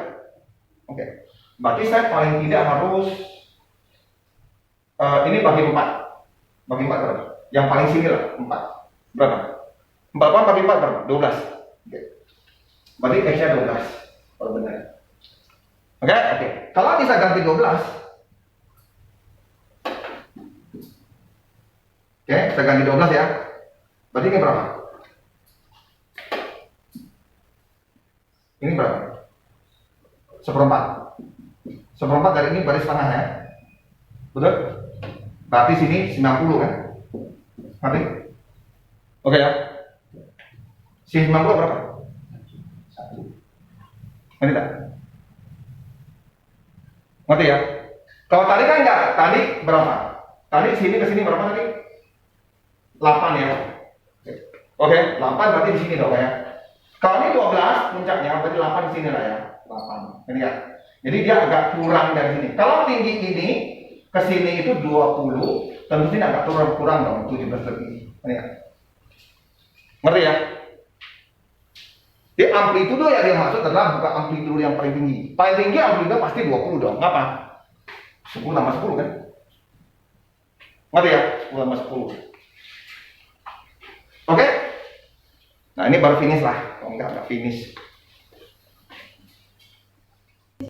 Oke. Berarti saya paling tidak harus ini bagi 4. Bagi 4 berapa? Yang paling sini lah, 4. Berapa? 48 bagi 4 berapa? 12. Oke. Berarti X-nya 12. Kalau benar. Oke. Kalau bisa ganti 12. Oke, saya ganti 12 ya. Berarti ini berapa? Ini berapa? Seperempat. Seperempat dari ini berarti setengah ya. Betul? Berarti sini 90 kan? Ngerti? Oke ya. Sini 90 berapa? 1. Ngerti tak? Ngerti ya? Kalau tadi kan enggak, tadi berapa? Tadi sini ke sini berapa tadi? 8 ya. Oke, 8 berarti di sini dong ya. Kalau ini 12 puncaknya berarti 8 di sini lah ya. 8. Ini ya. Jadi dia agak kurang dari sini. Kalau tinggi ini ke sini itu 20, tentu sini agak kurang dong, 17 lebih. Ini ya. Ngerti ya? Jadi amplitudo yang dia maksud adalah bukan amplitudo yang paling tinggi. Paling tinggi amplitudo pasti 20 dong. Ngapa? 10 tambah 10 kan? Ngerti ya? 10 tambah 10. Oke? Nah ini baru finish lah. Kalau enggak finish.